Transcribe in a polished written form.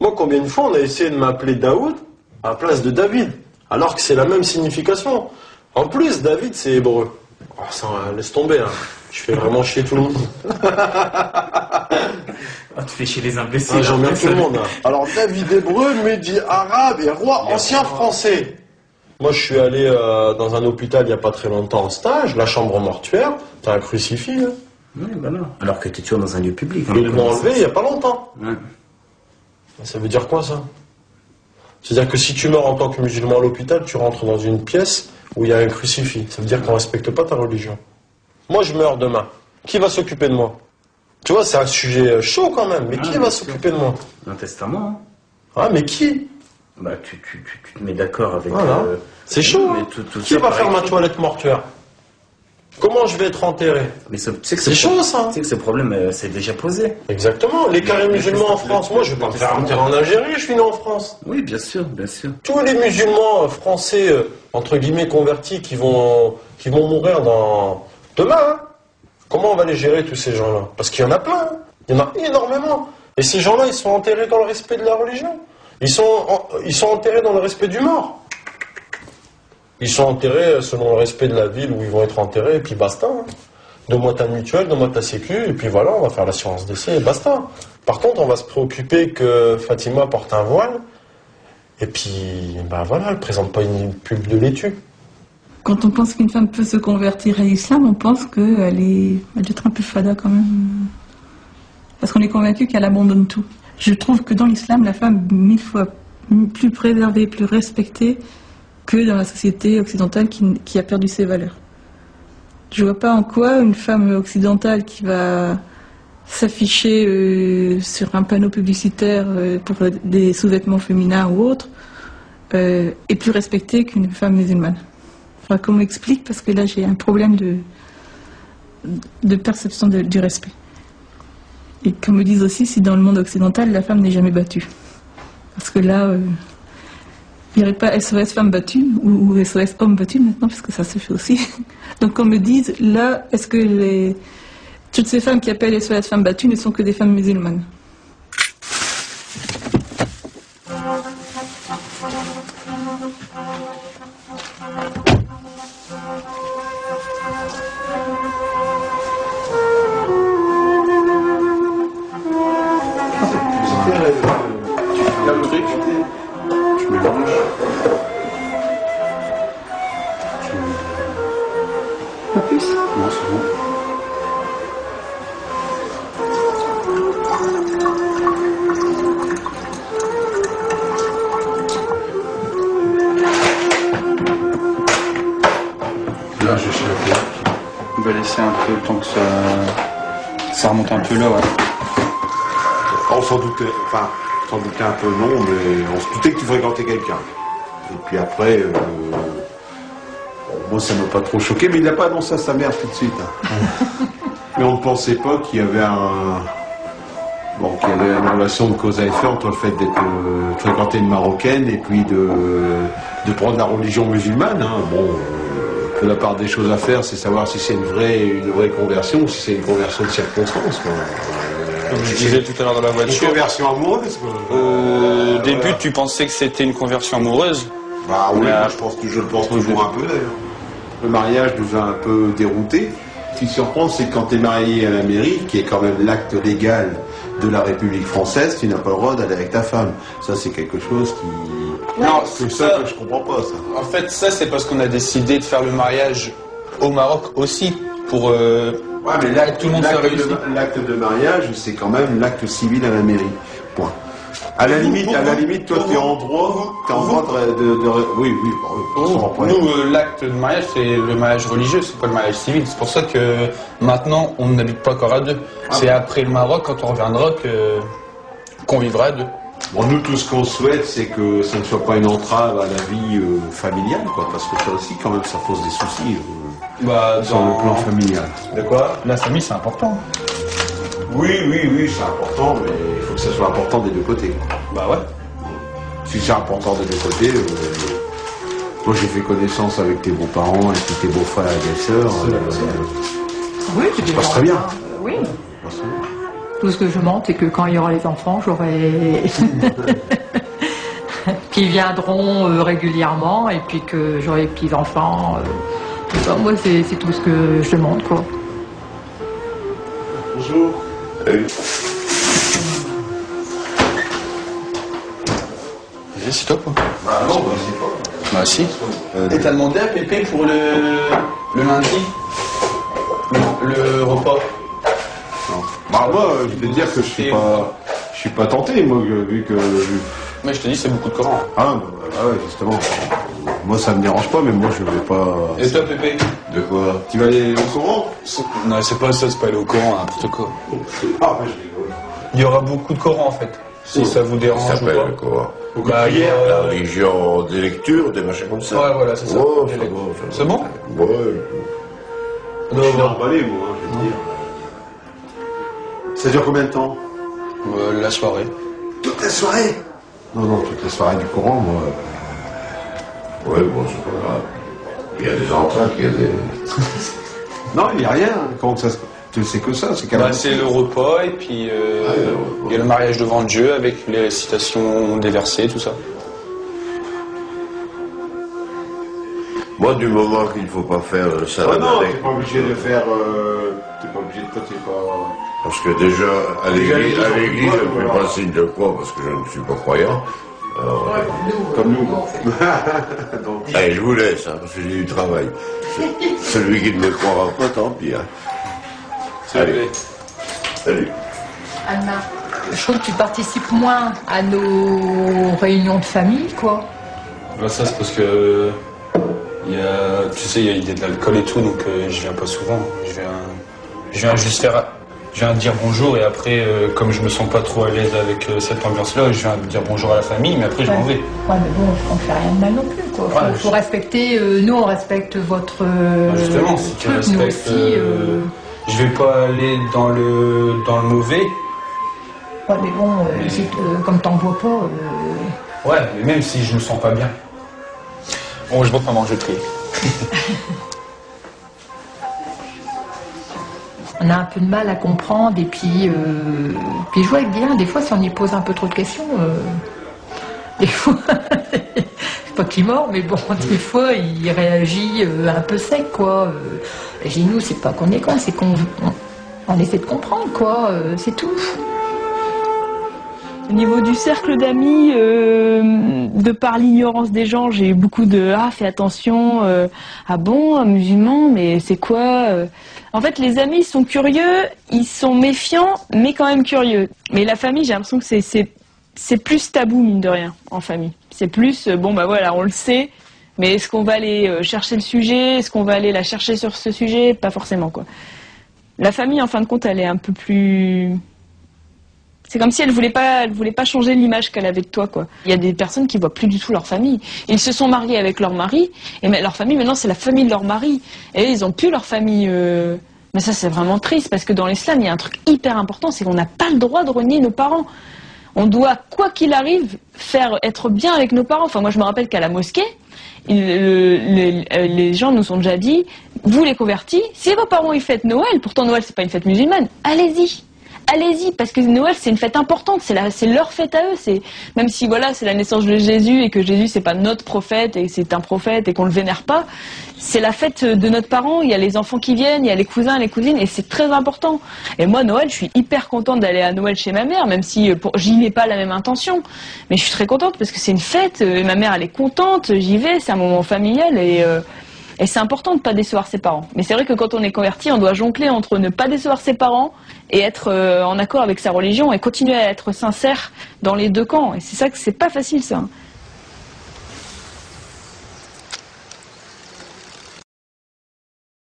Moi, combien de fois on a essayé de m'appeler Daoud à la place de David, alors que c'est la même signification. En plus, David, c'est hébreu. Oh, ça, laisse tomber, hein. Je fais vraiment chier tout le monde. Ah, tu fais chier les imbéciles. Ah, j'emmerde tout le monde. Hein. Alors, David hébreu, Mehdi arabe et roi ancien français. Moi, je suis allé dans un hôpital il n'y a pas très longtemps en stage, la chambre mortuaire, t'as un crucifix. Hein. Oui, voilà. Alors que tu es toujours dans un lieu public. Ils l'ont enlevé il n'y a pas longtemps. Ouais. Ça veut dire quoi, ça? C'est-à-dire que si tu meurs en tant que musulman à l'hôpital, tu rentres dans une pièce où il y a un crucifix. Ça veut dire qu'on ne respecte pas ta religion. Moi, je meurs demain. Qui va s'occuper de moi? Tu vois, c'est un sujet chaud quand même. Mais qui va s'occuper de moi? Un testament. Hein. Ah, mais qui? Bah, tu te mets d'accord avec... Voilà. C'est chaud. Mais Hein. tout Qui ça, va pareil, faire ma toilette mortuaire? Comment je vais être enterré? Mais tu sais que c'est chaud, ça. Tu sais que ce problème s'est déjà posé. Exactement. Les carrés musulmans en France. Moi, je vais pas me faire enterrer en Algérie. Je suis né en France. Oui, bien sûr, bien sûr. Tous les musulmans français, entre guillemets, convertis, qui vont mourir demain, hein. Comment on va les gérer, tous ces gens-là? Parce qu'il y en a plein, hein. Il y en a énormément. Et ces gens-là, ils sont enterrés dans le respect de la religion. Ils sont enterrés dans le respect du mort. Ils sont enterrés selon le respect de la ville où ils vont être enterrés, et puis basta. Hein. Donne-moi ta mutuelle, donne-moi ta sécu, et puis voilà, on va faire l'assurance décès, et basta. Par contre, on va se préoccuper que Fatima porte un voile, et puis, ben voilà, elle ne présente pas une pub de laitue. Quand on pense qu'une femme peut se convertir à l'islam, on pense qu'elle doit être un peu fada quand même. Parce qu'on est convaincu qu'elle abandonne tout. Je trouve que dans l'islam, la femme est 1000 fois plus préservée, plus respectée que dans la société occidentale qui a perdu ses valeurs. Je vois pas en quoi une femme occidentale qui va s'afficher sur un panneau publicitaire pour des sous-vêtements féminins ou autres est plus respectée qu'une femme musulmane. Enfin, qu'on m'explique, parce que là j'ai un problème de perception du respect. Et qu'on me dise aussi si dans le monde occidental la femme n'est jamais battue. Parce que là, il n'y aurait pas SOS femme battue ou SOS homme battu maintenant, parce que ça se fait aussi. Donc qu'on me dise, là, est-ce que toutes ces femmes qui appellent SOS femmes battues ne sont que des femmes musulmanes? Pas plus? Non, c'est bon. Là, je suis là. On va laisser un peu le temps que ça remonte un peu là, ouais. On s'en doutait, enfin, on s'en doutait un peu non, mais on se doutait que tu fréquentais quelqu'un. Et puis après, moi ça m'a pas trop choqué, mais il n'a pas annoncé à sa mère tout de suite. Hein. Mais on ne pensait pas qu'il y avait qu'il y avait une relation de cause à effet entre le fait d'être fréquenter une marocaine et puis de prendre la religion musulmane. Hein. Que la part des choses à faire, c'est savoir si c'est une vraie conversion ou si c'est une conversion de circonstance. Quoi. Comme je disais tout à l'heure dans la voiture. Une conversion amoureuse, quoi. Au début, tu pensais que c'était une conversion amoureuse. Bah oui, je le pense toujours un peu d'ailleurs. Le mariage nous a un peu déroutés. Ce qui surprend, c'est que quand tu es marié à la mairie, qui est quand même l'acte légal de la République française, tu n'as pas le droit d'aller avec ta femme. Ça, c'est quelque chose qui... Non, c'est ça que je comprends pas, ça. En fait, ça, c'est parce qu'on a décidé de faire le mariage au Maroc aussi, pour... Ouais, mais tout le monde soit réussi. l'acte de mariage, c'est quand même l'acte civil à la mairie. Point. À la limite, toi, tu es en droit de... Oui. Nous, l'acte de mariage, c'est le mariage religieux, c'est pas le mariage civil. C'est pour ça que maintenant, on n'habite pas encore à deux. C'est après le Maroc, quand on reviendra, qu'on vivra à deux. Bon, nous, tout ce qu'on souhaite, c'est que ça ne soit pas une entrave à la vie familiale, quoi, parce que ça aussi, quand même, ça pose des soucis sur le plan familial. De quoi? La famille, c'est important. Oui, c'est important, mais il faut que ça soit important des deux côtés. Quoi. Bah ouais. Si c'est important des deux côtés, moi j'ai fait connaissance avec tes beaux-parents et puis tes beaux-frères et belles-sœurs. Oui, ça se passe très bien. Oui. Tout ce que je demande, c'est que quand il y aura les enfants, j'aurai... qui viendront régulièrement, et puis que j'aurai les petits-enfants. Tout ça. Moi, c'est tout ce que je demande, quoi. Bonjour. Vas-y, c'est toi, quoi. Bah non, bah c'est pas. Bah si. Et t'as demandé à Pépé pour le lundi le repas? Non. Bah moi, je vais te dire que je suis pas tenté, moi, vu que... Mais je te dis, c'est beaucoup de Coran. Ah, bah ouais, justement. Moi, ça me dérange pas, mais moi, je vais pas... Et toi, Pépé? De quoi? Tu vas aller au Coran? Non, c'est pas ça, c'est pas aller au Coran, n'importe quoi. Ah, bah je rigole. Il y aura beaucoup de Coran, en fait. Si ça vous Ça dérange ou s'appelle pas. quoi? Bah, il y a- La religion des lectures, des machins comme ça. Ouais, voilà, c'est ça. Ouais, Des ça lectures. va, ça va. C'est bon? Ouais. Je suis emballé, moi, hein, je vais te dire. Ça dure combien de temps? La soirée. Toute la soirée? Non, toute la soirée du Coran, moi... Ouais, bon, c'est pas grave. Il y a des entrailles, il y a des... Non, il n'y a rien. Comment que ça se... Tu sais que ça, c'est quand même... Bah, c'est le repas, et puis il y a le mariage devant Dieu avec les récitations des versets, tout ça. Moi, du moment qu'il ne faut pas faire ça Ah non, avec... t'es pas obligé de faire... T'es pas obligé de... T'es pas... Parce que déjà, à l'église, l'église, je ne fais voilà. pas signe de croix parce que je ne suis pas croyant. Alors, Comme nous. Donc, allez, je vous laisse, hein, parce que j'ai du travail. Celui qui ne me croira pas, tant pis. Hein. Allez, salut. Anna, je trouve que tu participes moins à nos réunions de famille, quoi. Bah, ça, c'est parce que il y a, tu sais, il y a de l'alcool et tout, donc je viens pas souvent. Je viens juste faire, je viens dire bonjour, et après, comme je me sens pas trop à l'aise avec cette ambiance-là, je viens dire bonjour à la famille, mais après je m'en vais. Ouais, mais bon, on fait rien de mal non plus, quoi. Faut respecter, nous on respecte votre Justement, si tu truc, nous respectes, aussi. je vais pas aller dans le mauvais. Ouais, mais bon, si, comme t'en bois pas. Ouais, mais même si je me sens pas bien. Bon, je monte maman, je vais trier. On a un peu de mal à comprendre, et puis je vois bien, des fois, si on y pose un peu trop de questions, des fois, c'est pas qu'il mord, mais bon, des fois, il réagit un peu sec, quoi. J'ai dit, nous, c'est pas qu'on est con, c'est qu'on essaie de comprendre, quoi, c'est tout. Au niveau du cercle d'amis, de par l'ignorance des gens, j'ai eu beaucoup de « ah, fais attention, ah bon, un musulman, mais c'est quoi ?» En fait, les amis, ils sont curieux, ils sont méfiants, mais quand même curieux. Mais la famille, j'ai l'impression que c'est plus tabou, mine de rien, en famille. C'est plus, bon, bah voilà, on le sait, mais est-ce qu'on va aller chercher le sujet? Est-ce qu'on va aller la chercher sur ce sujet? Pas forcément, quoi. La famille, en fin de compte, elle est un peu plus... C'est comme si elle voulait pas changer l'image qu'elle avait de toi, quoi. Il y a des personnes qui voient plus du tout leur famille. Ils se sont mariés avec leur mari, et leur famille, maintenant, c'est la famille de leur mari. Et ils ont plus leur famille. Mais ça, c'est vraiment triste, parce que dans l'islam, il y a un truc hyper important, c'est qu'on n'a pas le droit de renier nos parents. On doit, quoi qu'il arrive, être bien avec nos parents. Enfin, moi, je me rappelle qu'à la mosquée, les gens nous ont déjà dit, vous les convertis, si vos parents ils fêtent Noël, pourtant Noël, c'est pas une fête musulmane, allez-y. Allez-y, parce que Noël c'est une fête importante, c'est leur fête à eux. Même si voilà, c'est la naissance de Jésus et que Jésus c'est pas notre prophète et c'est un prophète et qu'on le vénère pas, c'est la fête de notre parent. Il y a les enfants qui viennent, il y a les cousins, les cousines, et c'est très important. Et moi Noël, je suis hyper contente d'aller à Noël chez ma mère, même si j'y mets pas la même intention, mais je suis très contente parce que c'est une fête. Et ma mère elle est contente, j'y vais, c'est un moment familial et c'est important de ne pas décevoir ses parents. Mais c'est vrai que quand on est converti, on doit jongler entre ne pas décevoir ses parents et être en accord avec sa religion et continuer à être sincère dans les deux camps. Et c'est ça que c'est pas facile, ça.